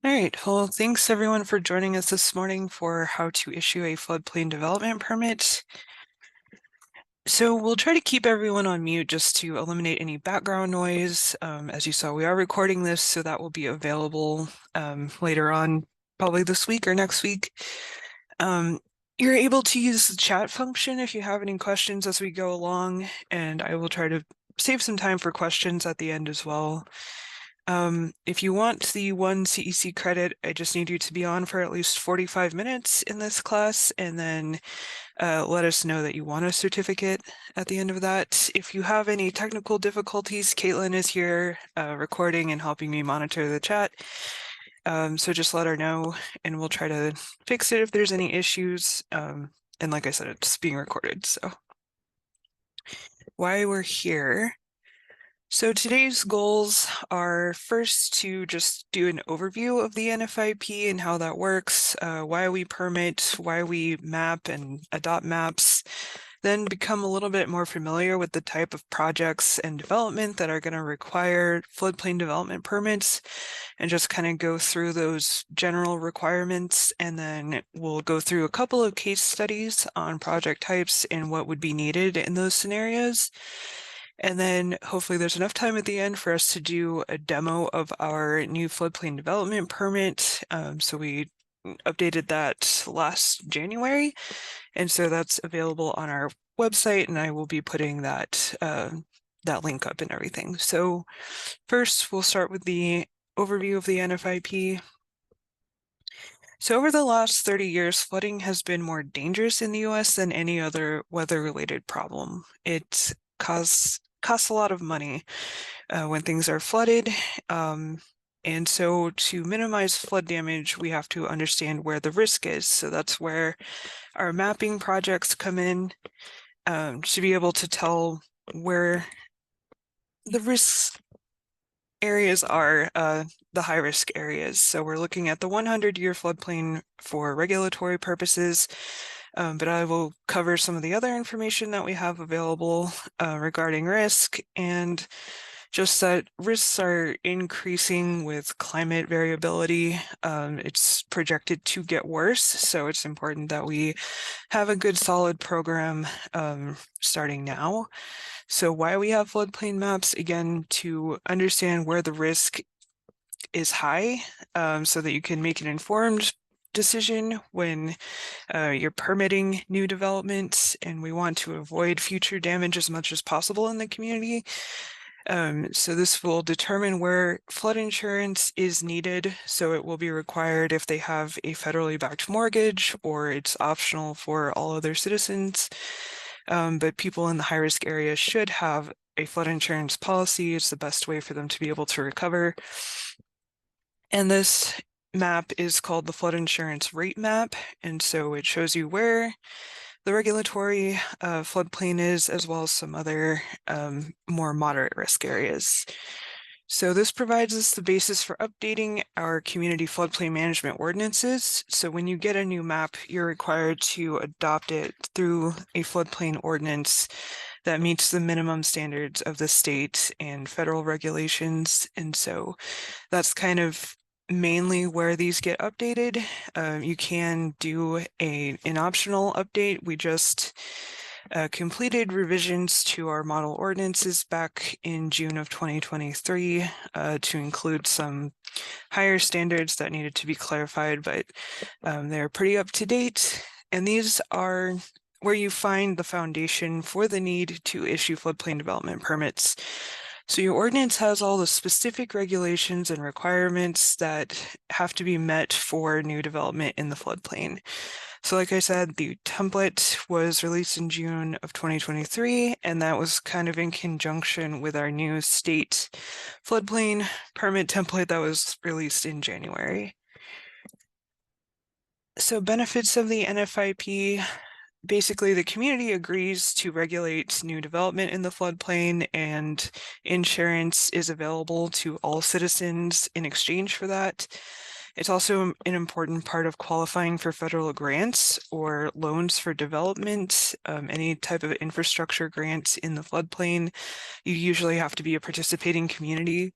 All right, well, thanks everyone for joining us this morning for how to issue a floodplain development permit. So we'll try to keep everyone on mute just to eliminate any background noise. As you saw, we are recording this, so that will be available later on, probably this week or next week. You're able to use the chat function if you have any questions as we go along, and I will try to save some time for questions at the end as well. If you want the 1 CEC credit, I just need you to be on for at least 45 minutes in this class, and then let us know that you want a certificate at the end of that. If you have any technical difficulties, Caitlin is here recording and helping me monitor the chat. So just let her know, and we'll try to fix it if there's any issues. And like I said, it's being recorded, so why we're here. So today's goals are first to just do an overview of the NFIP and how that works, why we permit, why we map and adopt maps, then become a little bit more familiar with the type of projects and development that are going to require floodplain development permits, and just kind of go through those general requirements. And then we'll go through a couple of case studies on project types and what would be needed in those scenarios. And then hopefully there's enough time at the end for us to do a demo of our new floodplain development permit. So we updated that last January, and so that's available on our website, and I will be putting that that link up and everything. So first, we'll start with the overview of the NFIP. So over the last 30 years, flooding has been more dangerous in the US than any other weather-related problem. It costs a lot of money when things are flooded. And so to minimize flood damage, we have to understand where the risk is. So that's where our mapping projects come in, to be able to tell where the risk areas are, the high risk areas. So we're looking at the 100-year floodplain for regulatory purposes, but I will cover some of the other information that we have available regarding risk, and just that risks are increasing with climate variability. It's projected to get worse, so it's important that we have a good solid program starting now. So why we have floodplain maps, again, to understand where the risk is high, so that you can make an informed decision when you're permitting new developments, and we want to avoid future damage as much as possible in the community. So this will determine where flood insurance is needed. So it will be required if they have a federally backed mortgage, or it's optional for all other citizens. But people in the high-risk areas should have a flood insurance policy. It's the best way for them to be able to recover. And this map is called the flood insurance rate map. And so it shows you where the regulatory floodplain is, as well as some other more moderate risk areas. So this provides us the basis for updating our community floodplain management ordinances. So when you get a new map, you're required to adopt it through a floodplain ordinance that meets the minimum standards of the state and federal regulations. And so that's kind of mainly where these get updated. You can do an optional update. We just completed revisions to our model ordinances back in June of 2023 to include some higher standards that needed to be clarified, but they're pretty up to date. And these are where you find the foundation for the need to issue floodplain development permits. So your ordinance has all the specific regulations and requirements that have to be met for new development in the floodplain. So like I said, the template was released in June of 2023, and that was kind of in conjunction with our new state floodplain permit template that was released in January. So benefits of the NFIP. Basically, the community agrees to regulate new development in the floodplain, and insurance is available to all citizens in exchange for that. It's also an important part of qualifying for federal grants or loans for development. Any type of infrastructure grants in the floodplain, you usually have to be a participating community.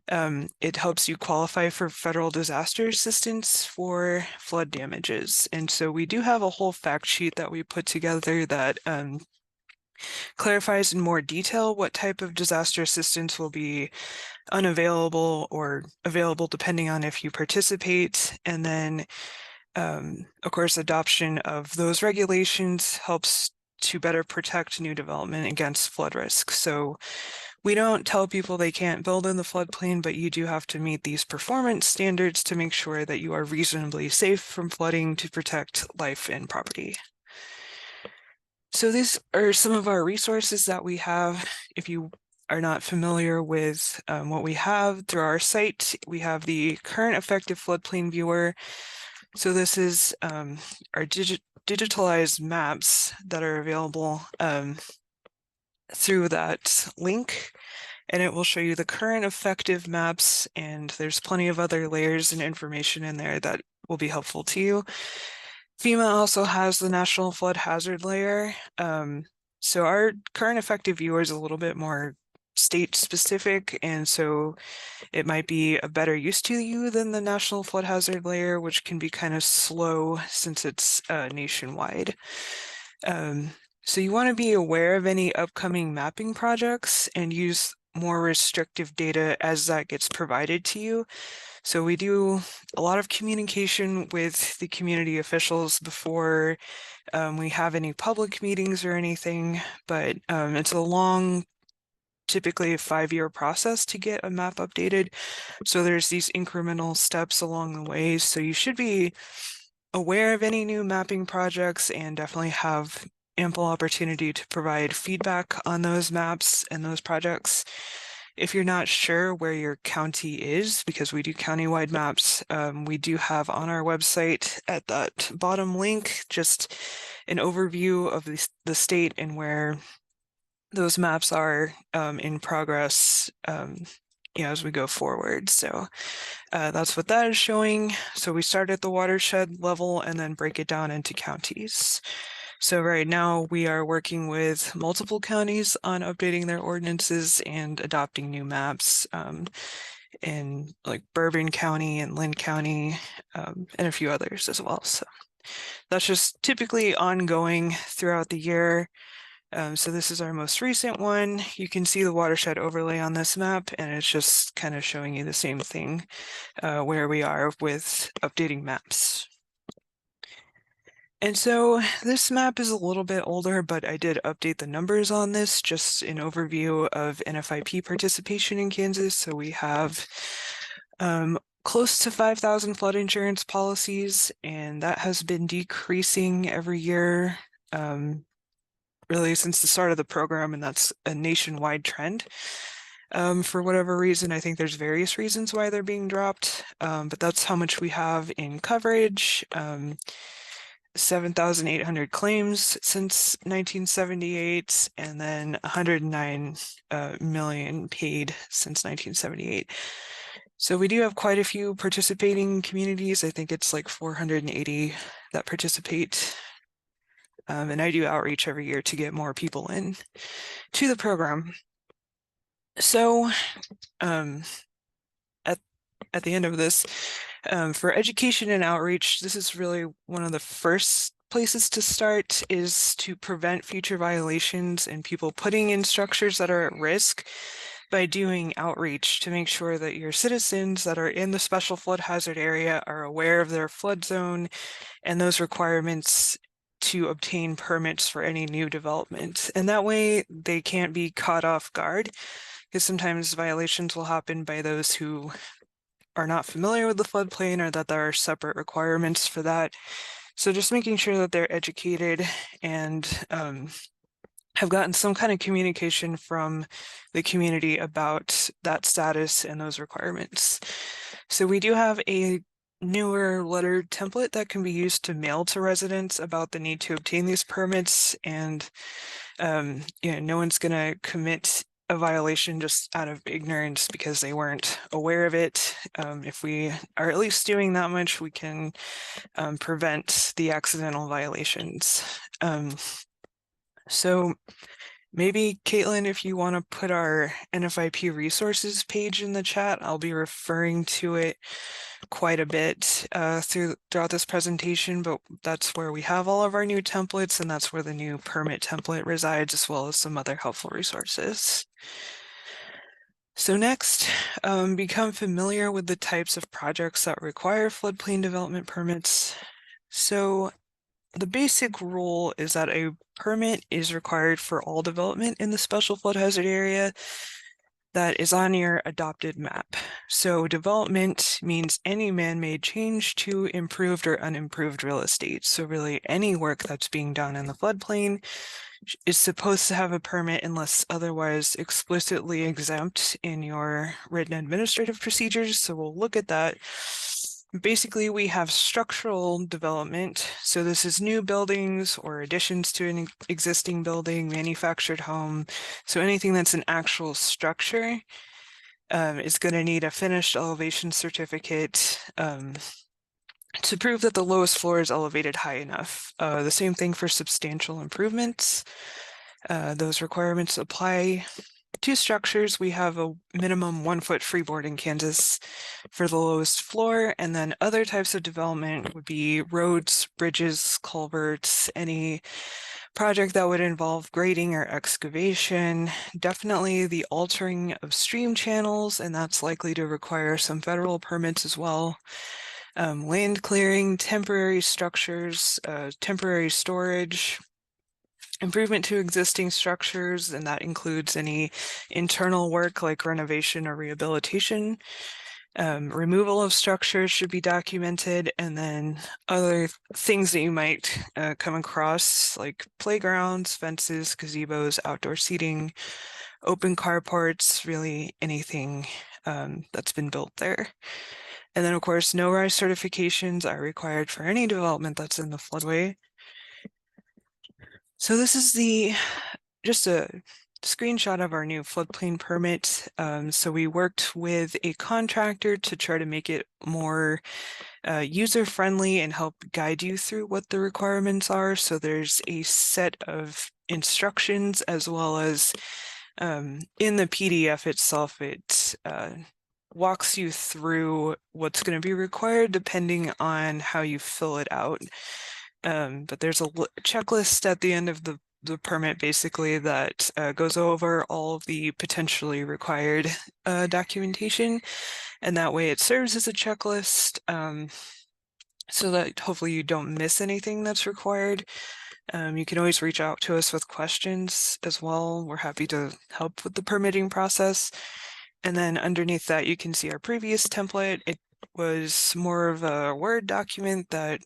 It helps you qualify for federal disaster assistance for flood damages. And so we do have a whole fact sheet that we put together that clarifies in more detail what type of disaster assistance will be unavailable or available depending on if you participate. And then, of course, adoption of those regulations helps to better protect new development against flood risk. So we don't tell people they can't build in the floodplain, but you do have to meet these performance standards to make sure that you are reasonably safe from flooding to protect life and property. So these are some of our resources that we have. If you are not familiar with what we have through our site, we have the current effective floodplain viewer. So this is our digitalized maps that are available through that link, and it will show you the current effective maps, and there's plenty of other layers and information in there that will be helpful to you. FEMA also has the National Flood Hazard Layer. So our current effective viewer is a little bit more state specific, and so it might be a better use to you than the National Flood Hazard Layer, which can be kind of slow since it's nationwide. So you want to be aware of any upcoming mapping projects and use more restrictive data as that gets provided to you. So we do a lot of communication with the community officials before we have any public meetings or anything, but it's a long, typically a 5-year process to get a map updated. So there's these incremental steps along the way. So you should be aware of any new mapping projects and definitely have ample opportunity to provide feedback on those maps and those projects. If you're not sure where your county is, because we do countywide maps, we do have on our website at that bottom link just an overview of the state and where those maps are in progress as we go forward. So that's what that is showing. So we start at the watershed level and then break it down into counties. So right now we are working with multiple counties on updating their ordinances and adopting new maps in like Bourbon County and Lynn County and a few others as well. So that's just typically ongoing throughout the year. So this is our most recent one. You can see the watershed overlay on this map, and it's just kind of showing you the same thing where we are with updating maps. And so this map is a little bit older, but I did update the numbers on this, just an overview of NFIP participation in Kansas. So we have close to 5,000 flood insurance policies, and that has been decreasing every year really since the start of the program, and that's a nationwide trend. For whatever reason, I think there's various reasons why they're being dropped, but that's how much we have in coverage. 7,800 claims since 1978, and then 109 million paid since 1978. So we do have quite a few participating communities. I think it's like 480 that participate. And I do outreach every year to get more people in to the program. So at the end of this, for education and outreach, this is really one of the first places to start, is to prevent future violations and people putting in structures that are at risk by doing outreach to make sure that your citizens that are in the special flood hazard area are aware of their flood zone and those requirements to obtain permits for any new development. And that way they can't be caught off guard, because sometimes violations will happen by those who are not familiar with the floodplain or that there are separate requirements for that. So just making sure that they're educated and have gotten some kind of communication from the community about that status and those requirements. So we do have a newer letter template that can be used to mail to residents about the need to obtain these permits, and no one's going to commit a violation just out of ignorance because they weren't aware of it. If we are at least doing that much, we can prevent the accidental violations. So Maybe, Caitlin, if you want to put our NFIP resources page in the chat, I'll be referring to it quite a bit throughout this presentation, but that's where we have all of our new templates, and that's where the new permit template resides, as well as some other helpful resources. So next, become familiar with the types of projects that require floodplain development permits. So the basic rule is that a permit is required for all development in the special flood hazard area that is on your adopted map. So development means any man-made change to improved or unimproved real estate. So really any work that's being done in the floodplain is supposed to have a permit unless otherwise explicitly exempt in your written administrative procedures. So we'll look at that. Basically, we have structural development. So this is new buildings or additions to an existing building, manufactured home. So anything that's an actual structure is going to need a finished elevation certificate to prove that the lowest floor is elevated high enough. The same thing for substantial improvements. Those requirements apply to structures. We have a minimum 1 foot freeboard in Kansas for the lowest floor, and then other types of development would be roads, bridges, culverts, any project that would involve grading or excavation, definitely the altering of stream channels, and that's likely to require some federal permits as well. Land clearing, temporary structures, temporary storage, improvement to existing structures, and that includes any internal work like renovation or rehabilitation. Removal of structures should be documented, and then other things that you might come across like playgrounds, fences, gazebos, outdoor seating, open carports, really anything that's been built there. And then, of course, no-rise certifications are required for any development that's in the floodway. So this is just a screenshot of our new floodplain permit. So we worked with a contractor to try to make it more user-friendly and help guide you through what the requirements are. So there's a set of instructions as well as in the PDF itself, it walks you through what's going to be required depending on how you fill it out. But there's a checklist at the end of the permit basically that goes over all of the potentially required documentation, and that way it serves as a checklist so that hopefully you don't miss anything that's required. You can always reach out to us with questions as well. We're happy to help with the permitting process. And then underneath that, you can see our previous template. It was more of a Word document that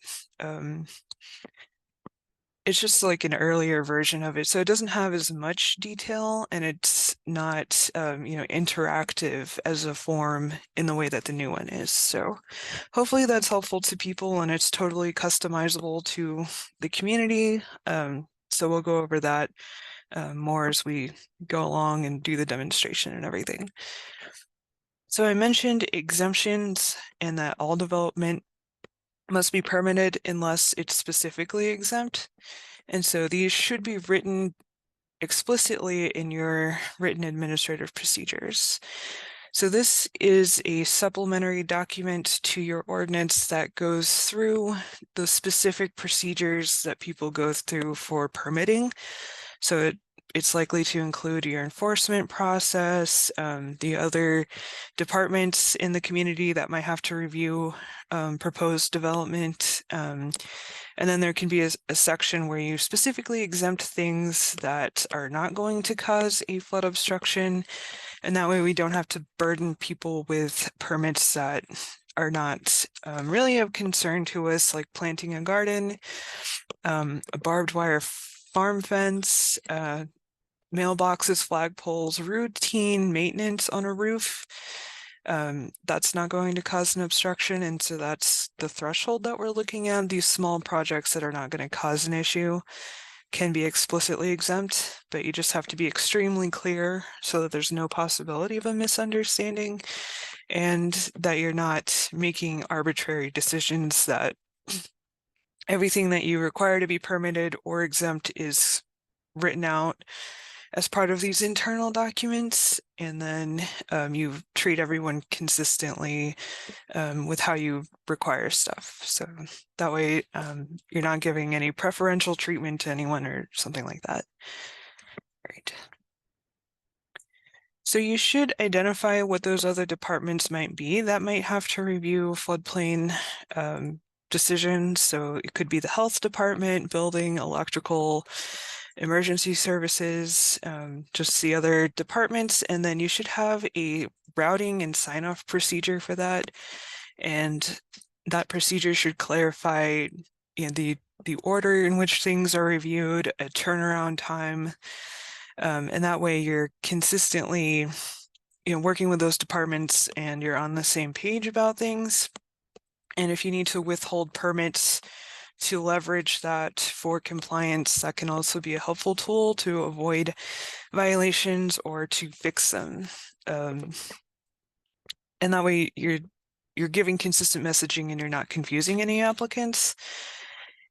it's just like an earlier version of it. So it doesn't have as much detail, and it's not, interactive as a form in the way that the new one is. So hopefully that's helpful to people, and it's totally customizable to the community. So we'll go over that more as we go along and do the demonstration and everything. So I mentioned exemptions and that all development must be permitted unless it's specifically exempt. And so these should be written explicitly in your written administrative procedures. So this is a supplementary document to your ordinance that goes through the specific procedures that people go through for permitting. So it's likely to include your enforcement process, the other departments in the community that might have to review proposed development. And then there can be a section where you specifically exempt things that are not going to cause a flood obstruction. And that way we don't have to burden people with permits that are not really of concern to us, like planting a garden, a barbed wire farm fence, mailboxes, flagpoles, routine maintenance on a roof. That's not going to cause an obstruction, and so that's the threshold that we're looking at. These small projects that are not going to cause an issue can be explicitly exempt, but you just have to be extremely clear so that there's no possibility of a misunderstanding and that you're not making arbitrary decisions, that everything that you require to be permitted or exempt is written out as part of these internal documents, and then you treat everyone consistently with how you require stuff. So that way you're not giving any preferential treatment to anyone or something like that. Right. So you should identify what those other departments might be that might have to review floodplain decisions. So it could be the health department, building, electrical, emergency services, just the other departments. And then you should have a routing and sign-off procedure for that. And that procedure should clarify, you know, the order in which things are reviewed, a turnaround time, and that way you're consistently, you know, working with those departments and you're on the same page about things. And if you need to withhold permits to leverage that for compliance, that can also be a helpful tool to avoid violations or to fix them. And that way you're giving consistent messaging and you're not confusing any applicants.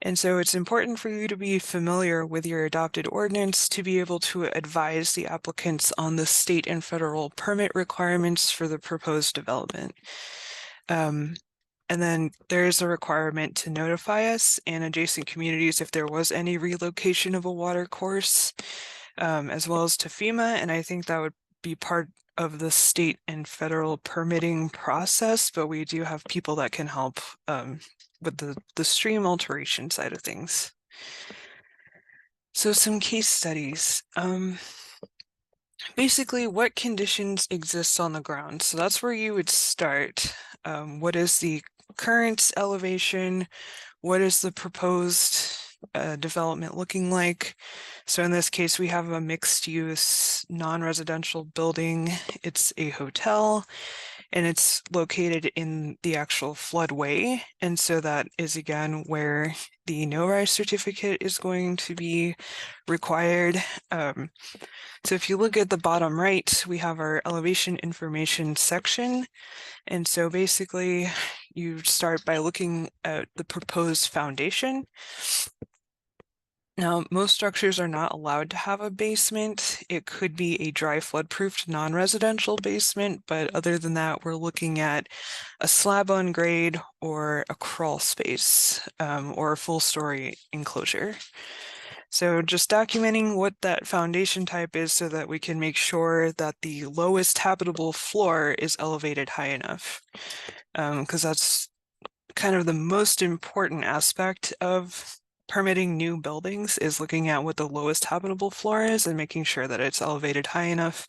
And so it's important for you to be familiar with your adopted ordinance to be able to advise the applicants on the state and federal permit requirements for the proposed development. And then there is a requirement to notify us and adjacent communities if there was any relocation of a water course, as well as to FEMA. And I think that would be part of the state and federal permitting process, but we do have people that can help with the stream alteration side of things. So some case studies. Basically, what conditions exist on the ground? So that's where you would start. What is the current elevation? What is the proposed development looking like? So in this case, we have a mixed-use non-residential building. It's a hotel, and it's located in the actual floodway. And so that is, again, where the no-rise certificate is going to be required. So if you look at the bottom right, we have our elevation information section. And so basically you start by looking at the proposed foundation. Now, most structures are not allowed to have a basement. It could be a dry flood-proofed non-residential basement, but other than that, we're looking at a slab on grade or a crawl space or a full story enclosure. So just documenting what that foundation type is so that we can make sure that the lowest habitable floor is elevated high enough, because that's kind of the most important aspect of permitting new buildings is looking at what the lowest habitable floor is and making sure that it's elevated high enough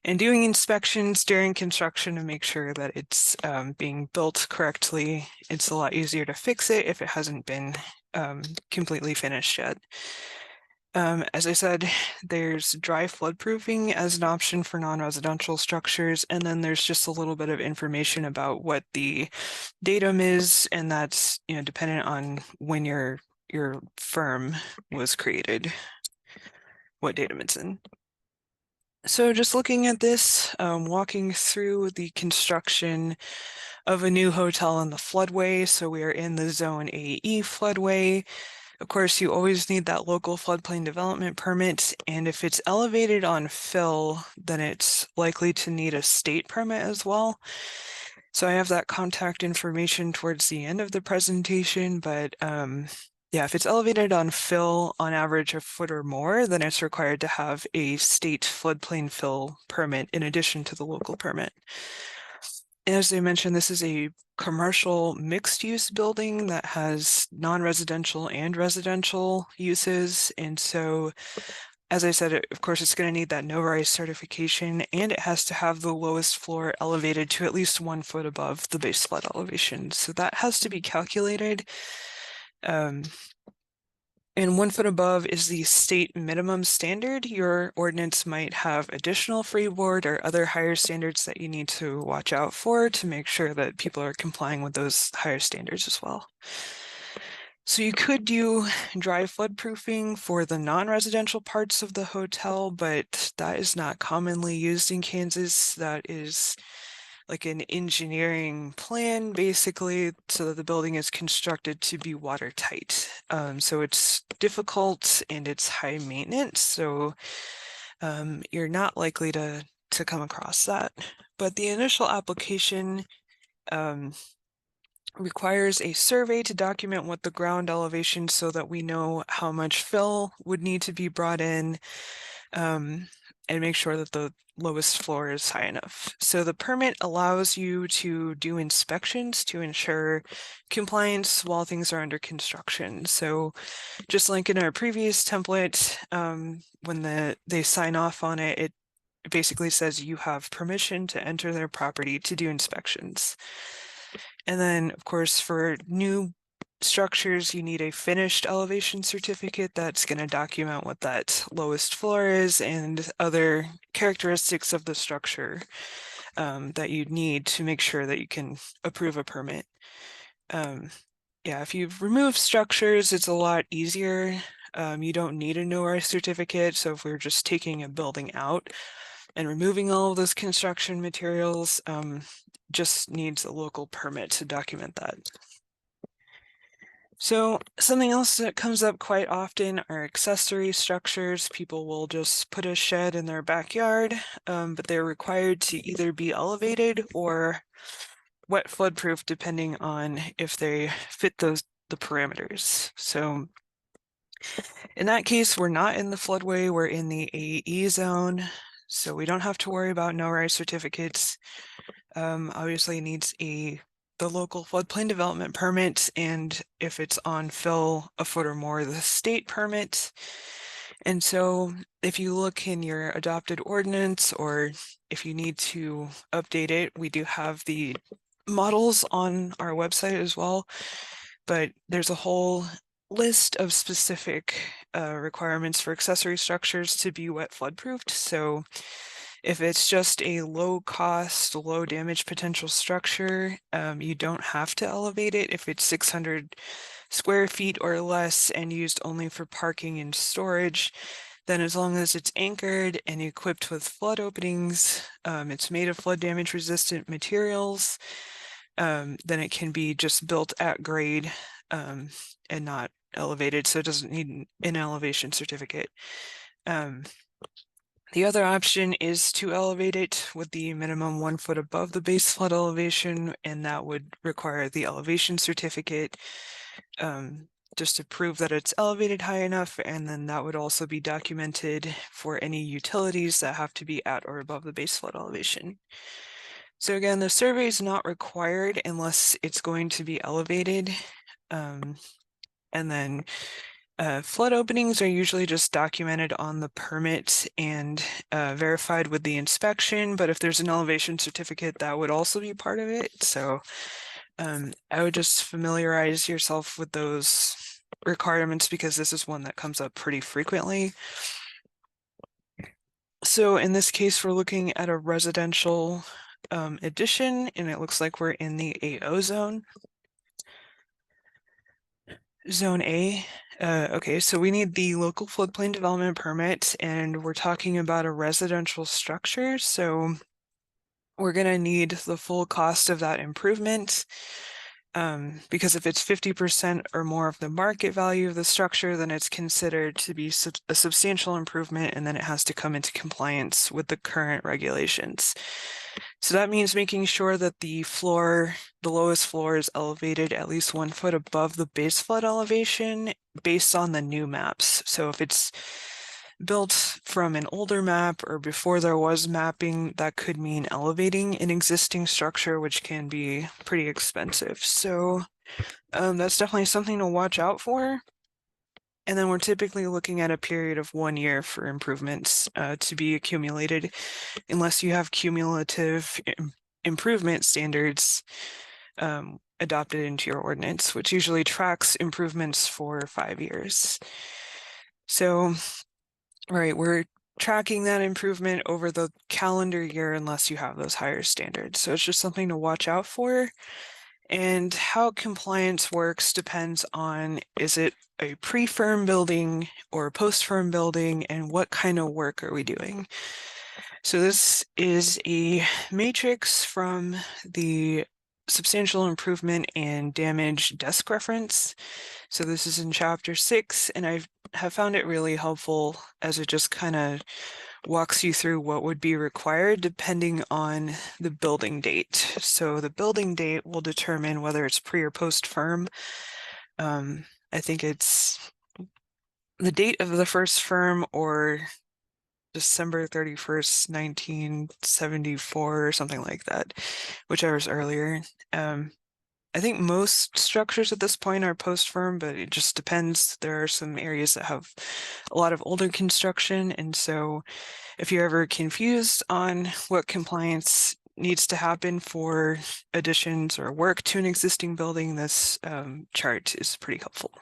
and doing inspections during construction to make sure that it's being built correctly. It's a lot easier to fix it if it hasn't been completely finished yet. As I said, there's dry floodproofing as an option for non-residential structures, and then there's just a little bit of information about what the datum is, and that's, you know, dependent on when your firm was created, what datum it's in. So just looking at this, walking through the construction of a new hotel in the floodway. So we are in the Zone AE floodway. Of course, you always need that local floodplain development permit, and if it's elevated on fill, then it's likely to need a state permit as well. So I have that contact information towards the end of the presentation, but yeah, if it's elevated on fill on average a foot or more, then it's required to have a state floodplain fill permit in addition to the local permit. As I mentioned, this is a commercial mixed-use building that has non-residential and residential uses. And so, as I said, of course, it's going to need that no-rise certification, and it has to have the lowest floor elevated to at least 1 foot above the base flood elevation. So that has to be calculated. And 1 foot above is the state minimum standard. Your ordinance might have additional freeboard or other higher standards that you need to watch out for to make sure that people are complying with those higher standards as well. So you could do dry floodproofing for the non-residential parts of the hotel, but that is not commonly used in Kansas. That is like an engineering plan, basically, so that the building is constructed to be watertight. So it's difficult and it's high maintenance. So you're not likely to come across that. But the initial application requires a survey to document what the ground elevation so that we know how much fill would need to be brought in, and make sure that the lowest floor is high enough. So the permit allows you to do inspections to ensure compliance while things are under construction. So just like in our previous template, when they sign off on it, it basically says you have permission to enter their property to do inspections. And then, of course, for new structures, you need a finished elevation certificate that's going to document what that lowest floor is and other characteristics of the structure that you need to make sure that you can approve a permit. Yeah, if you've removed structures, it's a lot easier. You don't need a no-rise certificate. So if we're just taking a building out and removing all of those construction materials, just needs a local permit to document that. So something else that comes up quite often are accessory structures. People will just put a shed in their backyard, but they're required to either be elevated or wet floodproof, depending on if they fit the parameters. So in that case, we're not in the floodway, we're in the AE zone. So we don't have to worry about no-rise certificates. Obviously it needs the local floodplain development permit, and if it's on fill a foot or more, the state permit. And so if you look in your adopted ordinance, or if you need to update it, we do have the models on our website as well, but there's a whole list of specific requirements for accessory structures to be wet floodproofed. So if it's just a low cost, low damage potential structure, you don't have to elevate it. If it's 600 square feet or less and used only for parking and storage, then as long as it's anchored and equipped with flood openings, it's made of flood damage resistant materials, then it can be just built at grade and not elevated, so it doesn't need an elevation certificate. The other option is to elevate it with the minimum 1 foot above the base flood elevation, and that would require the elevation certificate just to prove that it's elevated high enough, and then that would also be documented for any utilities that have to be at or above the base flood elevation. So again, the survey is not required unless it's going to be elevated. And then flood openings are usually just documented on the permit and verified with the inspection, but if there's an elevation certificate, that would also be part of it. So I would just familiarize yourself with those requirements because this is one that comes up pretty frequently. So in this case, we're looking at a residential addition, and it looks like we're in the AO zone. Zone A. Okay, so we need the local floodplain development permit, and we're talking about a residential structure. So we're going to need the full cost of that improvement. Because if it's 50% or more of the market value of the structure, then it's considered to be a substantial improvement, and then it has to come into compliance with the current regulations. So that means making sure that the lowest floor is elevated at least 1 foot above the base flood elevation based on the new maps. So if it's built from an older map or before there was mapping, that could mean elevating an existing structure, which can be pretty expensive. So that's definitely something to watch out for. And then we're typically looking at a period of 1 year for improvements to be accumulated, unless you have cumulative improvement standards adopted into your ordinance, which usually tracks improvements for 5 years. So, right, we're tracking that improvement over the calendar year unless you have those higher standards. So it's just something to watch out for. And how compliance works depends on, is it a pre-firm building or a post-firm building, and what kind of work are we doing? So this is a matrix from the substantial improvement in damage desk reference. So this is in chapter 6, and I have found it really helpful as it just kind of walks you through what would be required depending on the building date. So the building date will determine whether it's pre or post firm. I think it's the date of the first firm or December 31st, 1974 or something like that, whichever's earlier. I think most structures at this point are post-firm, but it just depends. There are some areas that have a lot of older construction, and so if you're ever confused on what compliance needs to happen for additions or work to an existing building, this chart is pretty helpful.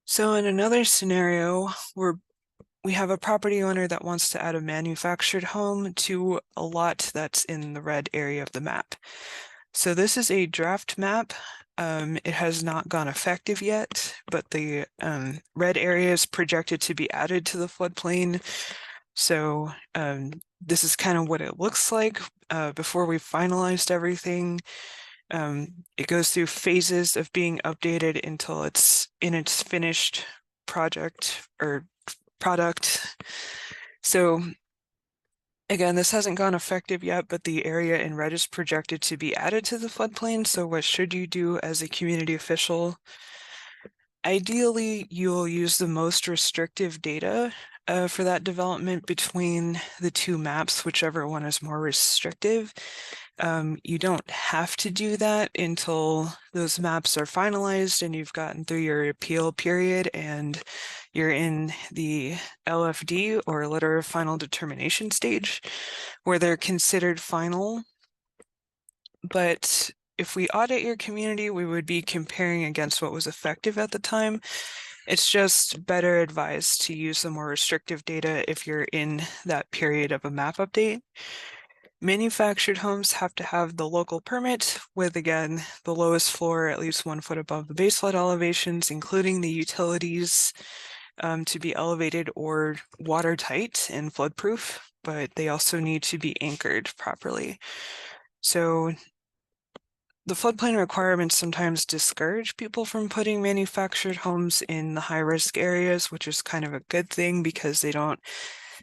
So in another scenario, we have a property owner that wants to add a manufactured home to a lot that's in the red area of the map. So this is a draft map. It has not gone effective yet, but the red area is projected to be added to the floodplain. So this is kind of what it looks like before we've finalized everything. It goes through phases of being updated until it's in its finished project or product. So again, this hasn't gone effective yet, but the area in red is projected to be added to the floodplain. So what should you do as a community official? Ideally, you'll use the most restrictive data for that development between the two maps, whichever one is more restrictive. You don't have to do that until those maps are finalized and you've gotten through your appeal period and you're in the LFD or letter of final determination stage where they're considered final. But if we audit your community, we would be comparing against what was effective at the time. It's just better advised to use the more restrictive data if you're in that period of a map update. Manufactured homes have to have the local permit with, again, the lowest floor at least 1 foot above the base flood elevations, including the utilities to be elevated or watertight and floodproof, but they also need to be anchored properly. So the floodplain requirements sometimes discourage people from putting manufactured homes in the high-risk areas, which is kind of a good thing because they don't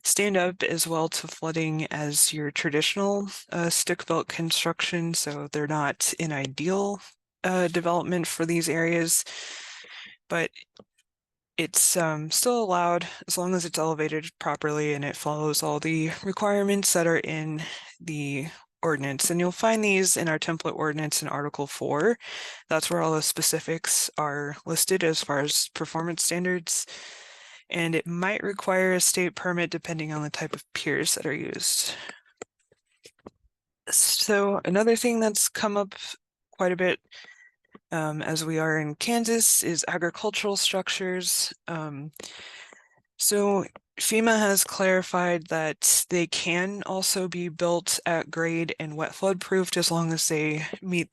stand up as well to flooding as your traditional stick-built construction, so they're not an ideal development for these areas, but it's still allowed as long as it's elevated properly and it follows all the requirements that are in the ordinance. And you'll find these in our template ordinance in Article 4. That's where all the specifics are listed as far as performance standards. And it might require a state permit depending on the type of piers that are used. So another thing that's come up quite a bit as we are in Kansas is agricultural structures. So FEMA has clarified that they can also be built at grade and wet flood proofed as long as they meet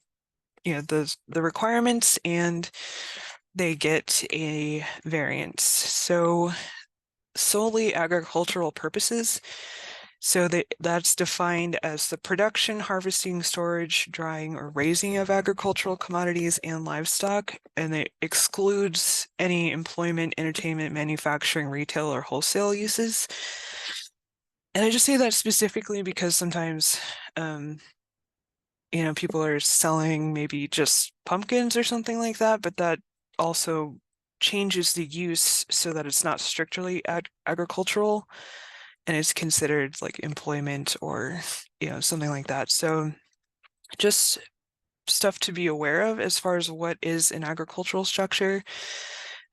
the requirements and they get a variance. So solely agricultural purposes. So that's defined as the production, harvesting, storage, drying, or raising of agricultural commodities and livestock, and it excludes any employment, entertainment, manufacturing, retail, or wholesale uses. And I just say that specifically because sometimes, people are selling maybe just pumpkins or something like that, but that also changes the use so that it's not strictly agricultural and it's considered like employment or something like that. So just stuff to be aware of as far as what is an agricultural structure.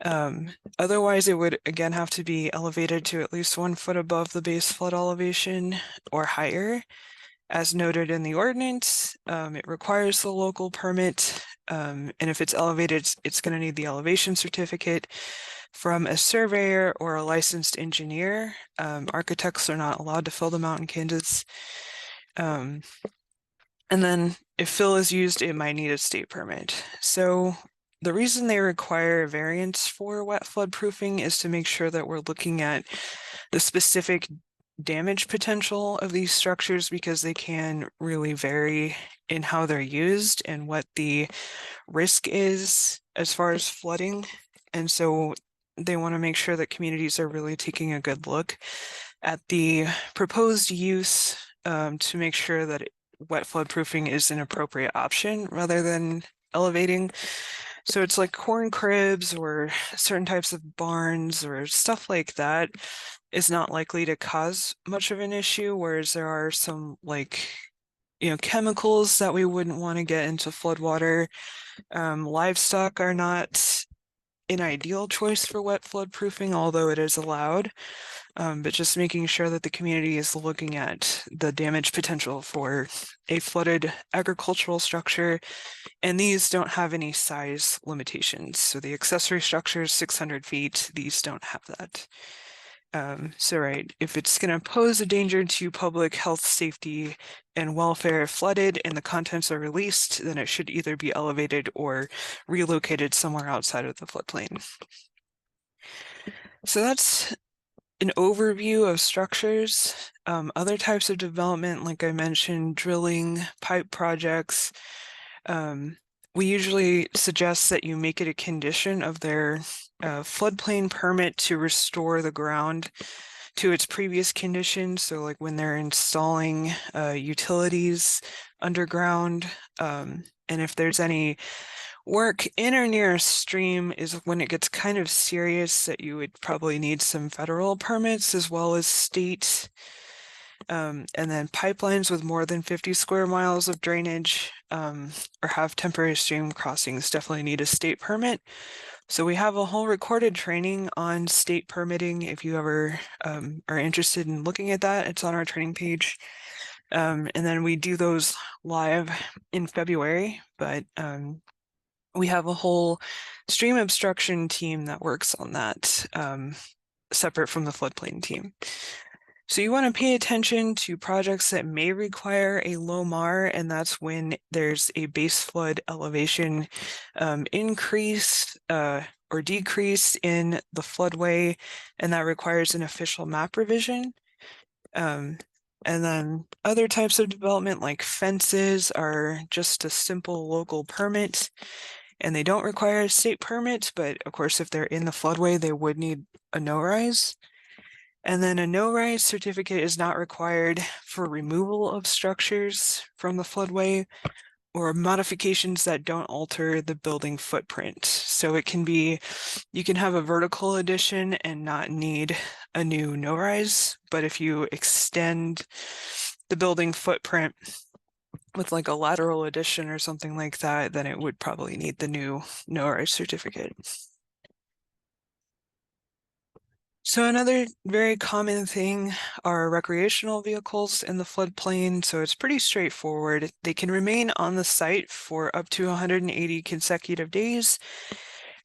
Otherwise, it would again have to be elevated to at least 1 foot above the base flood elevation or higher. As noted in the ordinance, it requires the local permit, and if it's elevated, it's going to need the elevation certificate from a surveyor or a licensed engineer. Architects are not allowed to fill them out in Kansas. And then if fill is used, it might need a state permit. So the reason they require a variance for wet flood proofing is to make sure that we're looking at the specific damage potential of these structures because they can really vary in how they're used and what the risk is as far as flooding. And so they want to make sure that communities are really taking a good look at the proposed use to make sure that wet flood proofing is an appropriate option rather than elevating. So it's like corn cribs or certain types of barns or stuff like that is not likely to cause much of an issue, whereas there are some like, chemicals that we wouldn't want to get into floodwater. Livestock are not an ideal choice for wet flood proofing, although it is allowed. But just making sure that the community is looking at the damage potential for a flooded agricultural structure, and these don't have any size limitations. So the accessory structures, 600 feet, these don't have that. So right, if it's going to pose a danger to public health, safety, and welfare if flooded and the contents are released, then it should either be elevated or relocated somewhere outside of the floodplain. So that's an overview of structures. Other types of development, like I mentioned, drilling, pipe projects, we usually suggest that you make it a condition of their floodplain permit to restore the ground to its previous condition. So like when they're installing utilities underground, and if there's any work in or near a stream is when it gets kind of serious that you would probably need some federal permits as well as state. And then pipelines with more than 50 square miles of drainage or have temporary stream crossings definitely need a state permit. So we have a whole recorded training on state permitting. If you ever are interested in looking at that, it's on our training page. And then we do those live in February, but we have a whole stream obstruction team that works on that, separate from the floodplain team. So you want to pay attention to projects that may require a low MAR, and that's when there's a base flood elevation increase or decrease in the floodway, and that requires an official map revision. And then other types of development like fences are just a simple local permit, and they don't require a state permit, but of course, if they're in the floodway, they would need a no-rise. And then a no-rise certificate is not required for removal of structures from the floodway or modifications that don't alter the building footprint. So it can be, you can have a vertical addition and not need a new no-rise, but if you extend the building footprint with like a lateral addition or something like that, then it would probably need the new no-rise certificate. So another very common thing are recreational vehicles in the floodplain. So it's pretty straightforward. They can remain on the site for up to 180 consecutive days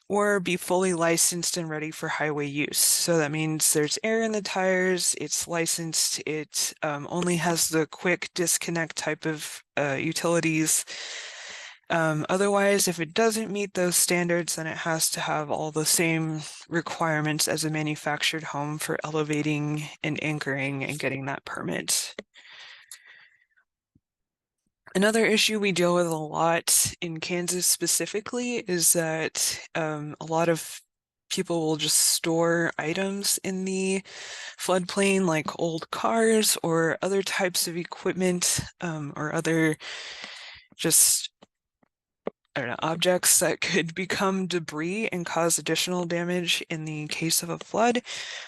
or be fully licensed and ready for highway use. So that means there's air in the tires, it's licensed, it only has the quick disconnect type of utilities. Otherwise, if it doesn't meet those standards, then it has to have all the same requirements as a manufactured home for elevating and anchoring and getting that permit. Another issue we deal with a lot in Kansas specifically is that a lot of people will just store items in the floodplain, like old cars or other types of equipment or other just, I don't know, objects that could become debris and cause additional damage in the case of a flood.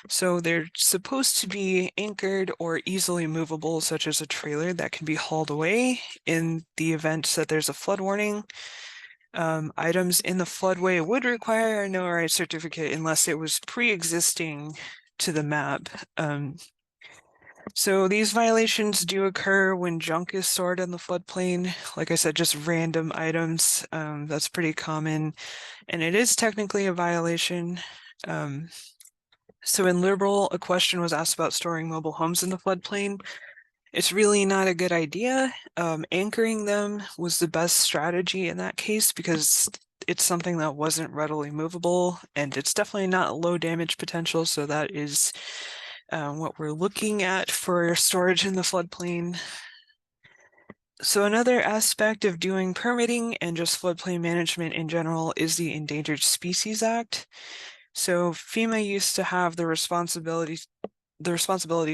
So they're supposed to be anchored or easily movable, such as a trailer that can be hauled away in the event that there's a flood warning. Items in the floodway would require a no-rise certificate unless it was pre-existing to the map. So these violations do occur when junk is stored in the floodplain. Like I said, just random items. That's pretty common, and it is technically a violation. So in Liberal, a question was asked about storing mobile homes in the floodplain. It's really not a good idea. Anchoring them was the best strategy in that case because it's something that wasn't readily movable, and it's definitely not low damage potential, so that is what we're looking at for storage in the floodplain. So another aspect of doing permitting and just floodplain management in general is the Endangered Species Act. So FEMA used to have the responsibility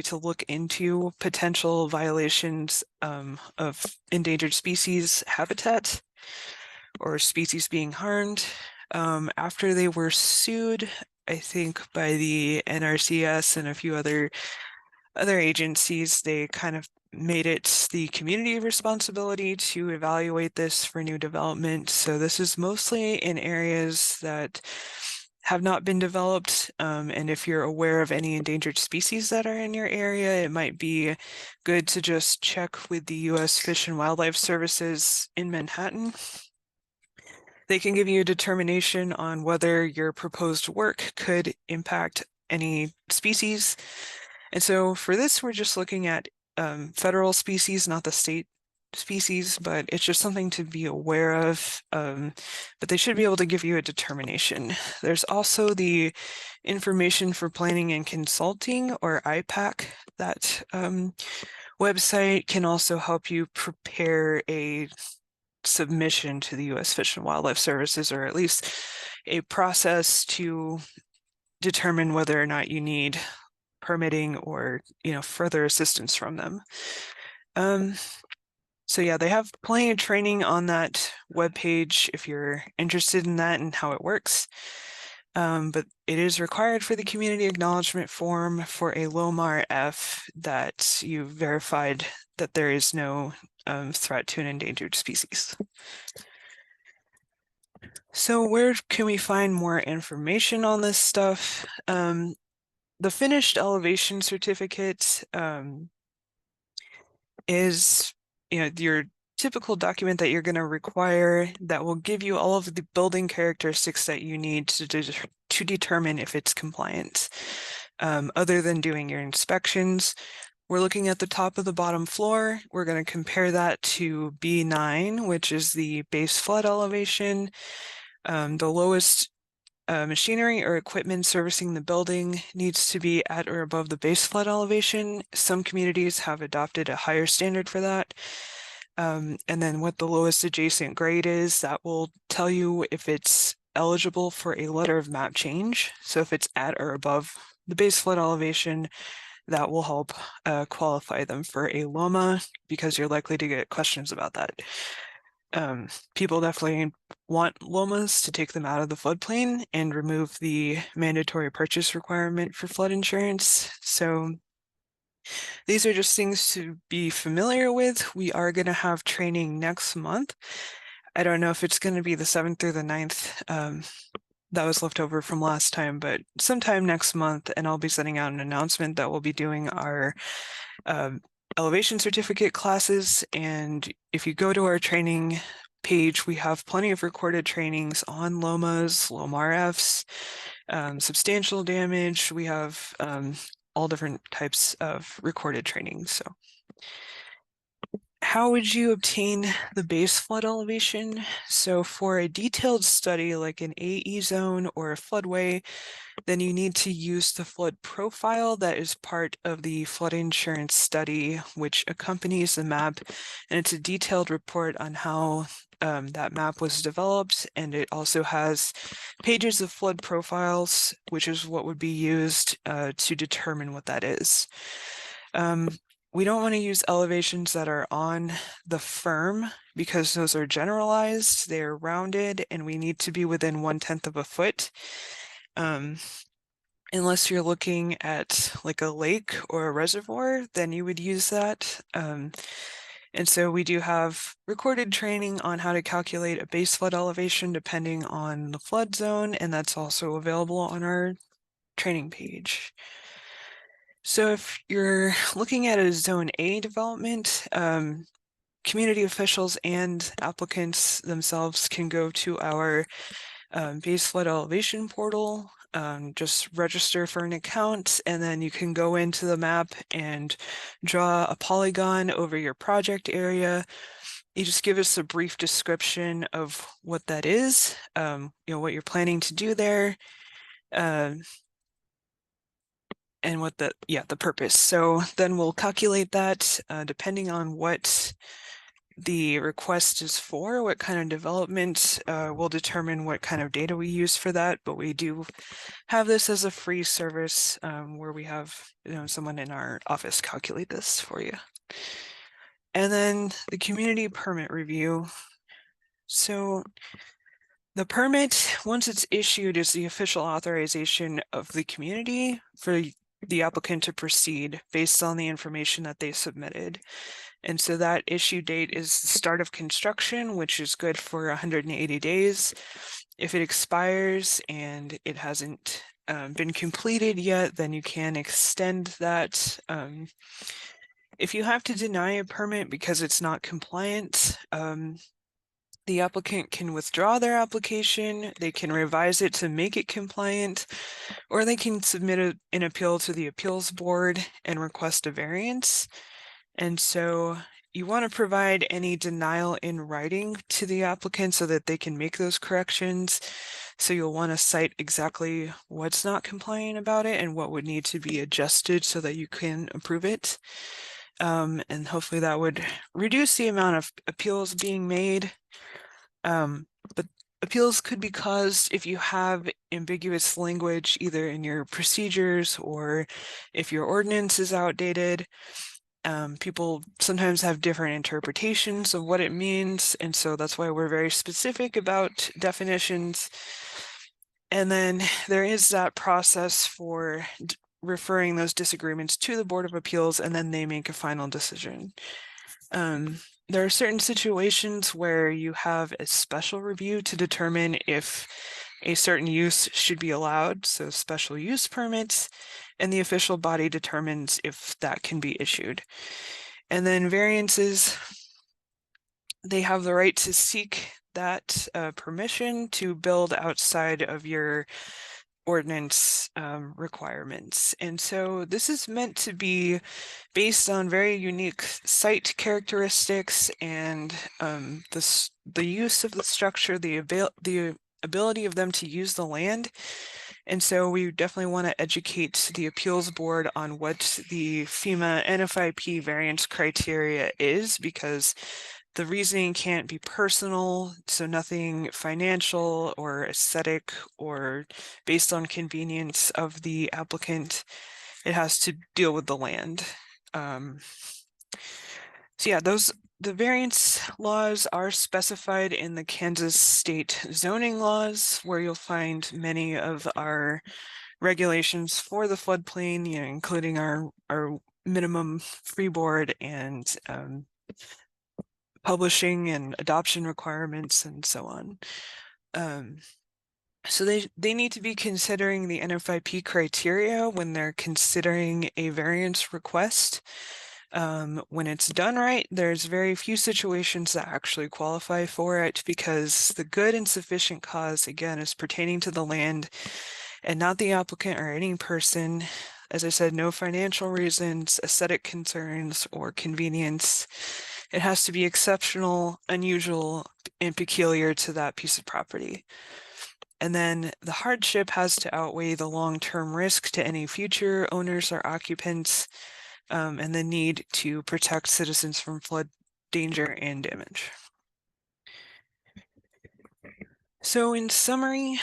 to look into potential violations of endangered species habitat or species being harmed. After they were sued, I think by the NRCS and a few other agencies, they kind of made it the community responsibility to evaluate this for new development. So this is mostly in areas that have not been developed. And if you're aware of any endangered species that are in your area, it might be good to just check with the U.S. Fish and Wildlife Services in Manhattan. They can give you a determination on whether your proposed work could impact any species. And so for this, we're just looking at federal species, not the state species, but it's just something to be aware of. But they should be able to give you a determination. There's also the Information for Planning and Consulting, or IPAC. That website can also help you prepare a submission to the U.S. Fish and Wildlife Services, or at least a process to determine whether or not you need permitting or further assistance from them. So yeah, they have plenty of training on that webpage if you're interested in that and how it works. But it is required for the community acknowledgement form for a LOMAR F that you verified that there is no threat to an endangered species. So where can we find more information on this stuff? The finished elevation certificate is your typical document that you're going to require that will give you all of the building characteristics that you need to determine if it's compliant. Other than doing your inspections, we're looking at the top of the bottom floor. We're going to compare that to B9, which is the base flood elevation. The lowest machinery or equipment servicing the building needs to be at or above the base flood elevation. Some communities have adopted a higher standard for that. And then what the lowest adjacent grade is, that will tell you if it's eligible for a letter of map change. So if it's at or above the base flood elevation, that will help qualify them for a LOMA, because you're likely to get questions about that. People definitely want LOMAs to take them out of the floodplain and remove the mandatory purchase requirement for flood insurance. So these are just things to be familiar with. We are going to have training next month. I don't know if it's going to be the 7th or the 9th. That was left over from last time, but sometime next month, and I'll be sending out an announcement that we'll be doing our elevation certificate classes. And if you go to our training page, we have plenty of recorded trainings on LOMAs, LOMAR-Fs, substantial damage. We have all different types of recorded training. So how would you obtain the base flood elevation? So for a detailed study like an AE zone or a floodway, then you need to use the flood profile that is part of the flood insurance study, which accompanies the map. And it's a detailed report on how that map was developed. And it also has pages of flood profiles, which is what would be used to determine what that is. We don't want to use elevations that are on the firm because those are generalized, they're rounded, and we need to be within 1/10 of a foot. Unless you're looking at like a lake or a reservoir, then you would use that. And so we do have recorded training on how to calculate a base flood elevation depending on the flood zone, and that's also available on our training page. So if you're looking at a Zone A development, community officials and applicants themselves can go to our base flood elevation portal, just register for an account, and then you can go into the map and draw a polygon over your project area. You just give us a brief description of what that is, what you're planning to do there. and what the purpose. So then we'll calculate that depending on what the request is for, what kind of development, will determine what kind of data we use for that. But we do have this as a free service where we have someone in our office calculate this for you. And then the community permit review. So the permit, once it's issued, is the official authorization of the community for the applicant to proceed based on the information that they submitted. And so that issue date is the start of construction, which is good for 180 days. If it expires and it hasn't been completed yet, then you can extend that. If you have to deny a permit because it's not compliant, the applicant can withdraw their application, they can revise it to make it compliant, or they can submit an appeal to the appeals board and request a variance. And so you want to provide any denial in writing to the applicant so that they can make those corrections. So you'll want to cite exactly what's not compliant about it and what would need to be adjusted so that you can approve it. And hopefully that would reduce the amount of appeals being made. But appeals could be caused if you have ambiguous language either in your procedures or if your ordinance is outdated. People sometimes have different interpretations of what it means, and so that's why we're very specific about definitions. And then there is that process for referring those disagreements to the Board of Appeals, and then they make a final decision. There are certain situations where you have a special review to determine if a certain use should be allowed, so special use permits, and the official body determines if that can be issued. And then variances, they have the right to seek that permission to build outside of your ordinance requirements. And so this is meant to be based on very unique site characteristics and the use of the structure, the ability of them to use the land. And so we definitely want to educate the appeals board on what the FEMA NFIP variance criteria is, because the reasoning can't be personal, so nothing financial or aesthetic or based on convenience of the applicant. It has to deal with the land. So yeah, the variance laws are specified in the Kansas state zoning laws, where you'll find many of our regulations for the floodplain, including our minimum freeboard and publishing and adoption requirements and so on. So they need to be considering the NFIP criteria when they're considering a variance request. When it's done right, there's very few situations that actually qualify for it, because the good and sufficient cause, again, is pertaining to the land and not the applicant or any person. As I said, no financial reasons, aesthetic concerns, or convenience. It has to be exceptional, unusual, and peculiar to that piece of property. And then the hardship has to outweigh the long-term risk to any future owners or occupants, and the need to protect citizens from flood danger and damage. So in summary,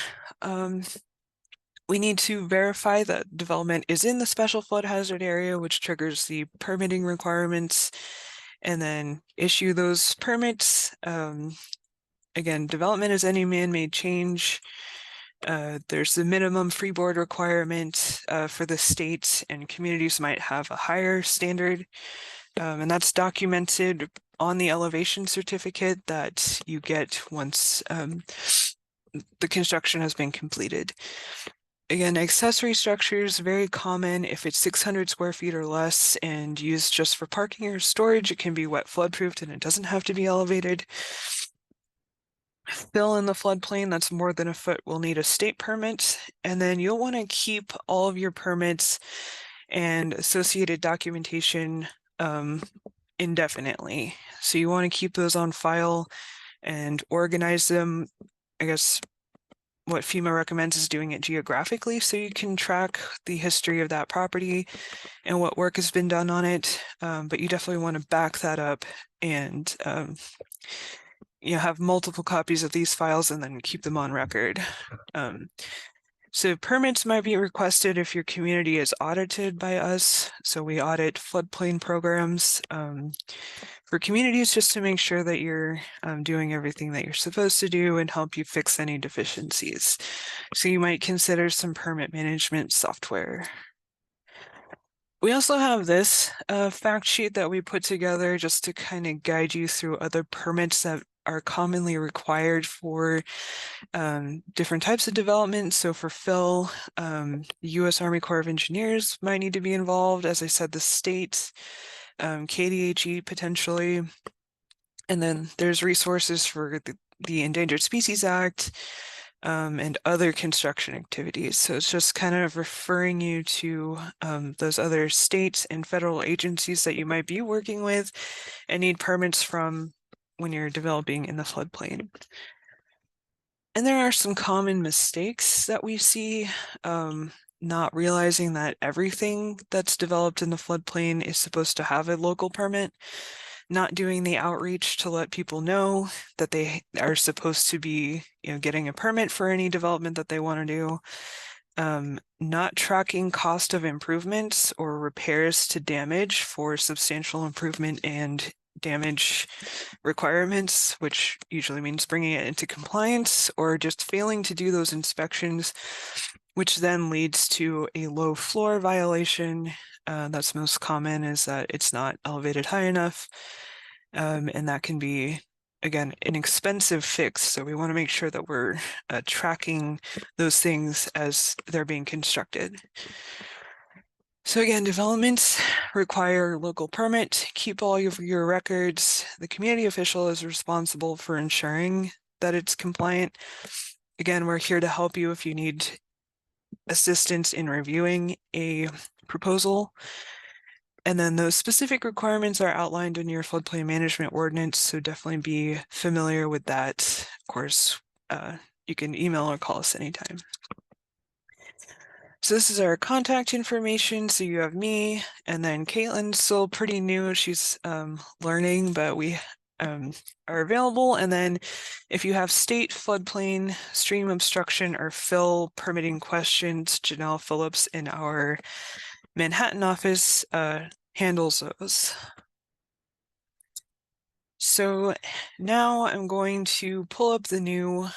we need to verify that development is in the special flood hazard area, which triggers the permitting requirements, and then issue those permits. Again, development is any man-made change. There's the minimum freeboard requirement for the state, and communities might have a higher standard. And that's documented on the elevation certificate that you get once the construction has been completed. Again, accessory structures, very common. If it's 600 square feet or less and used just for parking or storage, it can be wet floodproofed and it doesn't have to be elevated. Fill in the floodplain that's more than a foot will need a state permit. And then you'll want to keep all of your permits and associated documentation indefinitely. So you want to keep those on file and organize them, I guess, what FEMA recommends is doing it geographically so you can track the history of that property and what work has been done on it. But you definitely want to back that up and have multiple copies of these files and then keep them on record. So permits might be requested if your community is audited by us. So we audit floodplain programs for communities just to make sure that you're doing everything that you're supposed to do and help you fix any deficiencies. So you might consider some permit management software. We also have this fact sheet that we put together just to kind of guide you through other permits that are commonly required for different types of development. So for fill, the U.S. Army Corps of Engineers might need to be involved. As I said, the state, KDHE potentially. And then there's resources for the Endangered Species Act and other construction activities. So it's just kind of referring you to those other states and federal agencies that you might be working with and need permits from when you're developing in the floodplain. And there are some common mistakes that we see, not realizing that everything that's developed in the floodplain is supposed to have a local permit, not doing the outreach to let people know that they are supposed to be, getting a permit for any development that they want to do, not tracking cost of improvements or repairs to damage for substantial improvement and damage requirements, which usually means bringing it into compliance or just failing to do those inspections, which then leads to a low floor violation. That's most common is that it's not elevated high enough. And that can be, again, an expensive fix. So we want to make sure that we're tracking those things as they're being constructed. So again, developments require local permit, keep all of your records. The community official is responsible for ensuring that it's compliant. Again, we're here to help you if you need assistance in reviewing a proposal. And then those specific requirements are outlined in your floodplain management ordinance, so definitely be familiar with that. Of course, you can email or call us anytime. So this is our contact information. So you have me, and then Caitlin's still pretty new. She's learning, but we are available. And then if you have state floodplain, stream obstruction, or fill permitting questions, Janelle Phillips in our Manhattan office handles those. So now I'm going to pull up the new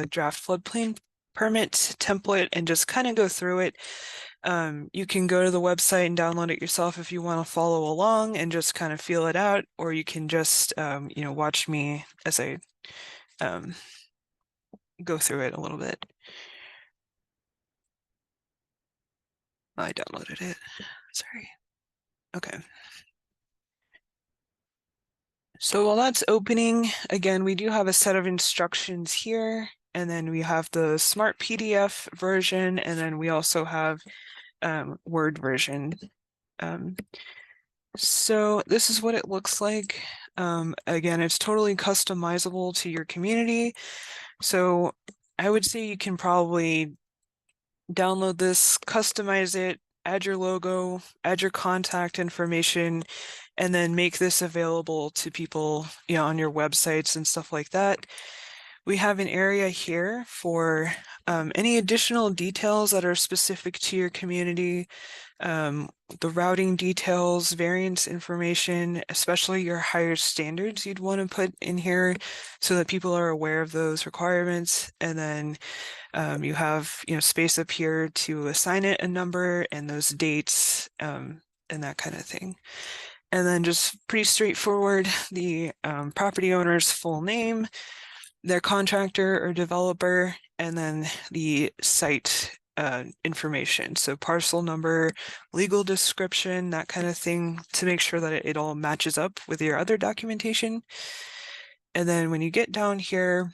draft floodplain permit template and just kind of go through it. You can go to the website and download it yourself if you want to follow along and just kind of feel it out, or you can just watch me as I go through it a little bit. I downloaded it. Sorry. Okay. So while that's opening, again, we do have a set of instructions here, and then we have the Smart PDF version, and then we also have Word version. So this is what it looks like. Again, it's totally customizable to your community. So I would say you can probably download this, customize it, add your logo, add your contact information, and then make this available to people, on your websites and stuff like that. We have an area here for any additional details that are specific to your community, the routing details, variance information, especially your higher standards you'd want to put in here so that people are aware of those requirements. And then you have, space up here to assign it a number and those dates and that kind of thing. And then just pretty straightforward, the property owner's full name, their contractor or developer, and then the site information. So parcel number, legal description, that kind of thing to make sure that it all matches up with your other documentation. And then when you get down here,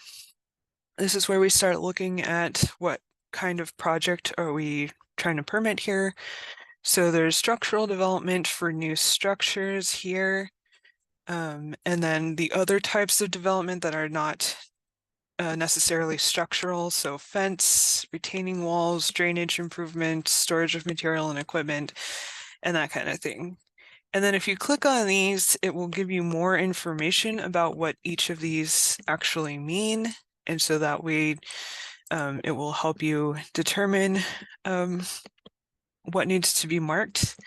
this is where we start looking at what kind of project are we trying to permit here. So there's structural development for new structures here. And then the other types of development that are not necessarily structural, so fence, retaining walls, drainage improvements, storage of material and equipment, and that kind of thing. And then if you click on these, it will give you more information about what each of these actually mean. And so that way, it will help you determine what needs to be marked.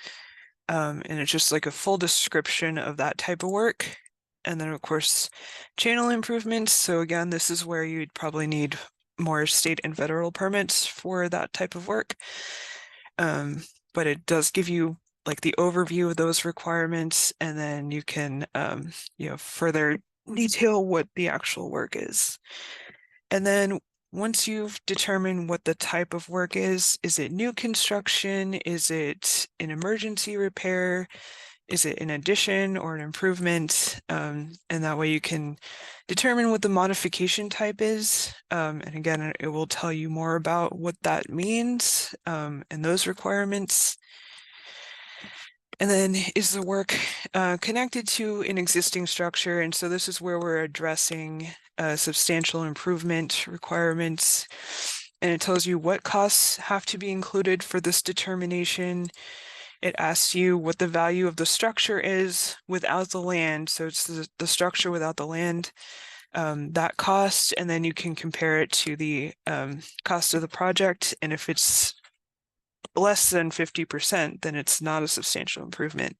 And it's just like a full description of that type of work. And then, of course, channel improvements. So again, this is where you'd probably need more state and federal permits for that type of work. But it does give you like the overview of those requirements, and then you can, further detail what the actual work is. And then once you've determined what the type of work is it new construction? Is it an emergency repair? Is it an addition or an improvement? And that way you can determine what the modification type is. And again, it will tell you more about what that means and those requirements. And then is the work connected to an existing structure? And so this is where we're addressing substantial improvement requirements. And it tells you what costs have to be included for this determination. It asks you what the value of the structure is without the land. So it's the structure without the land, that cost, and then you can compare it to the cost of the project. And if it's less than 50%, then it's not a substantial improvement.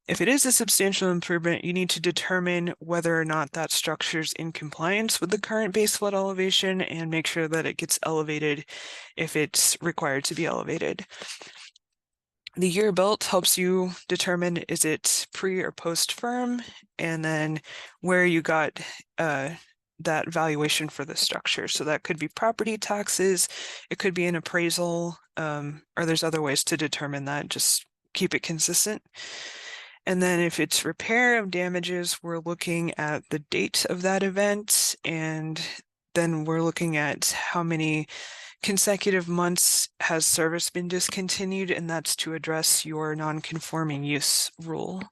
If it is a substantial improvement, you need to determine whether or not that structure is in compliance with the current base flood elevation and make sure that it gets elevated if it's required to be elevated. The year built helps you determine is it pre or post firm, and then where you got that valuation for the structure. So that could be property taxes, it could be an appraisal, or there's other ways to determine that. Just keep it consistent. And then if it's repair of damages, we're looking at the date of that event, and then we're looking at how many consecutive months has service been discontinued, and that's to address your non-conforming use rule.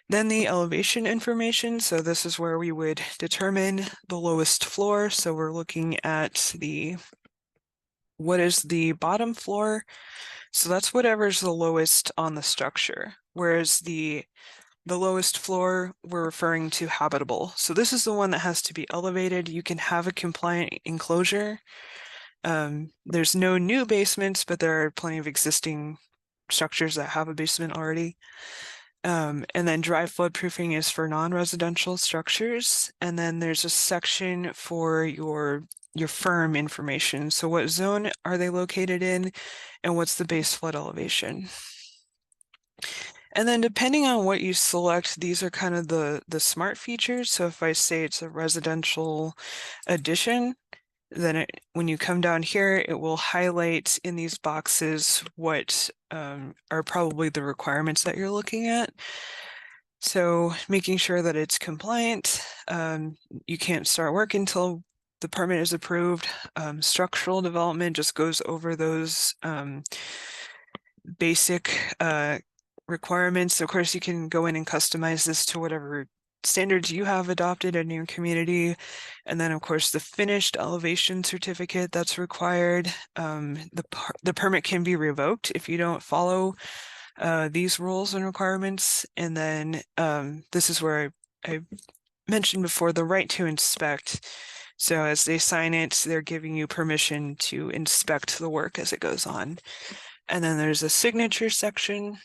Then the elevation information. So this is where we would determine the lowest floor. So we're looking at what is the bottom floor. So that's whatever's the lowest on the structure. Whereas the lowest floor, we're referring to habitable. So this is the one that has to be elevated. You can have a compliant enclosure. There's no new basements, but there are plenty of existing structures that have a basement already. And then dry floodproofing is for non-residential structures. And then there's a section for your firm information. So what zone are they located in, and what's the base flood elevation? And then depending on what you select, these are kind of the smart features. So if I say it's a residential addition, then when you come down here, it will highlight in these boxes what are probably the requirements that you're looking at. So making sure that it's compliant. You can't start work until the permit is approved. Structural development just goes over those basic requirements. Of course, you can go in and customize this to whatever standards you have adopted in your community. And then, of course, the finished elevation certificate that's required. The permit can be revoked if you don't follow these rules and requirements. And then this is where I mentioned before the right to inspect. So as they sign it, they're giving you permission to inspect the work as it goes on. And then there's a signature section.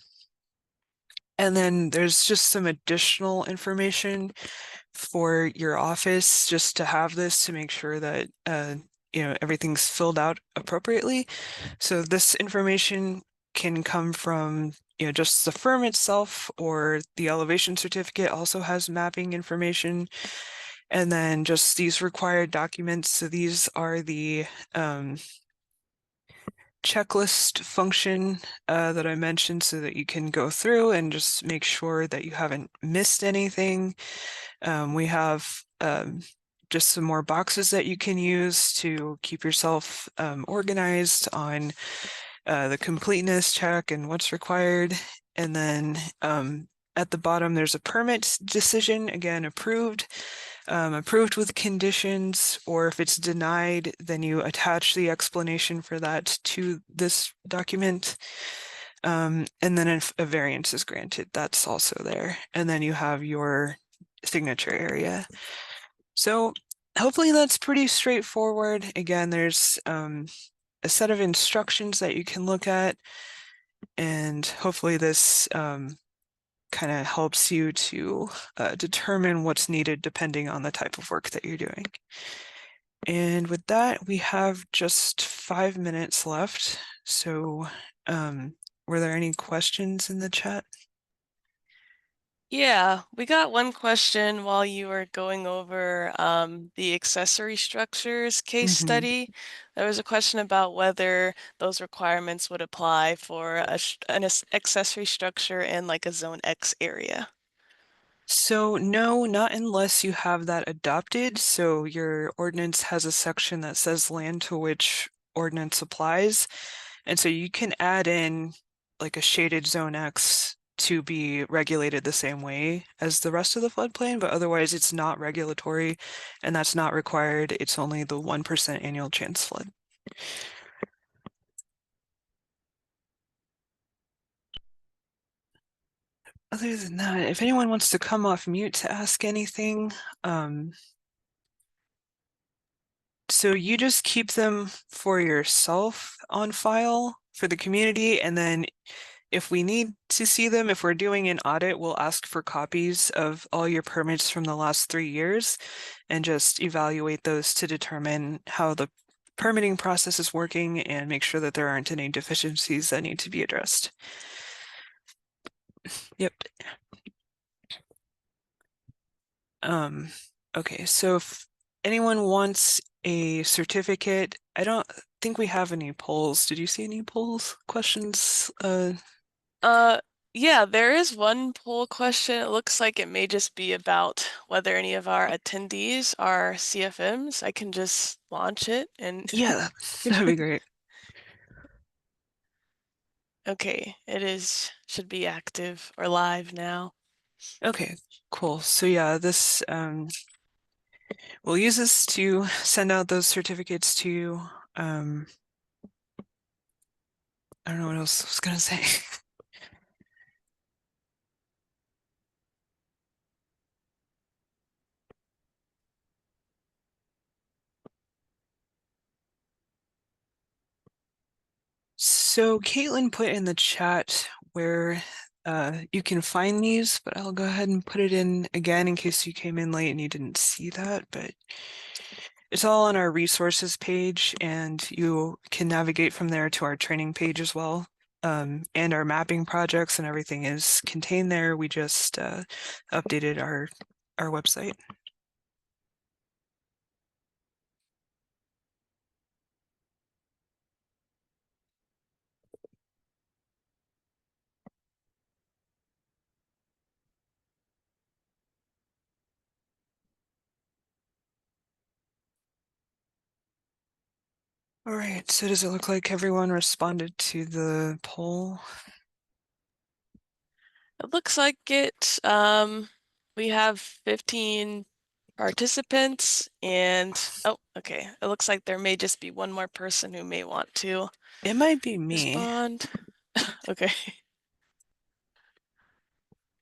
And then there's just some additional information for your office, just to have this to make sure that everything's filled out appropriately. So this information can come from just the firm itself, or the elevation certificate also has mapping information. And then just these required documents. So these are the checklist function that I mentioned, so that you can go through and just make sure that you haven't missed anything. We have just some more boxes that you can use to keep yourself organized on the completeness check and what's required. And then at the bottom, there's a permit decision, again, approved. approved with conditions, or if it's denied, then you attach the explanation for that to this document. And then if a variance is granted, that's also there. And then you have your signature area. So hopefully that's pretty straightforward. Again, there's a set of instructions that you can look at, and hopefully this kind of helps you to determine what's needed depending on the type of work that you're doing. And with that, we have just 5 minutes left. So were there any questions in the chat? Yeah, we got one question while you were going over the accessory structures case study. There was a question about whether those requirements would apply for an accessory structure in like a Zone X area. So no, not unless you have that adopted. So your ordinance has a section that says land to which ordinance applies. And so you can add in like a shaded zone X to be regulated the same way as the rest of the floodplain, but otherwise it's not regulatory and that's not required. It's only the 1% annual chance flood. Other than that, if anyone wants to come off mute to ask anything, so you just keep them for yourself on file for the community, and then if we need to see them, if we're doing an audit, we'll ask for copies of all your permits from the last 3 years and just evaluate those to determine how the permitting process is working and make sure that there aren't any deficiencies that need to be addressed. Yep. Okay, so if anyone wants a certificate, I don't think we have any polls. Did you see any polls, questions? Yeah, there is one poll question. It looks like it may just be about whether any of our attendees are CFMs. I can just launch it and Yeah, that'd be great. okay, should be active or live now. Okay, cool. So yeah, this we'll use this to send out those certificates to you. I don't know what else I was gonna say. So Caitlin put in the chat where you can find these, but I'll go ahead and put it in again in case you came in late and you didn't see that. But it's all on our resources page, and you can navigate from there to our training page as well. And our mapping projects and everything is contained there. We just updated our website. All right, so does it look like everyone responded to the poll? It looks like it. We have 15 participants and oh, okay. It looks like there may just be one more person who may want to It might be me. respond. Okay.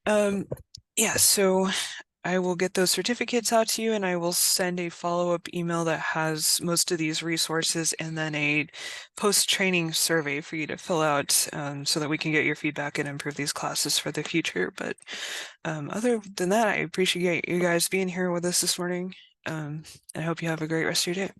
Yeah, so I will get those certificates out to you, and I will send a follow-up email that has most of these resources and then a post-training survey for you to fill out so that we can get your feedback and improve these classes for the future. But other than that, I appreciate you guys being here with us this morning. I hope you have a great rest of your day.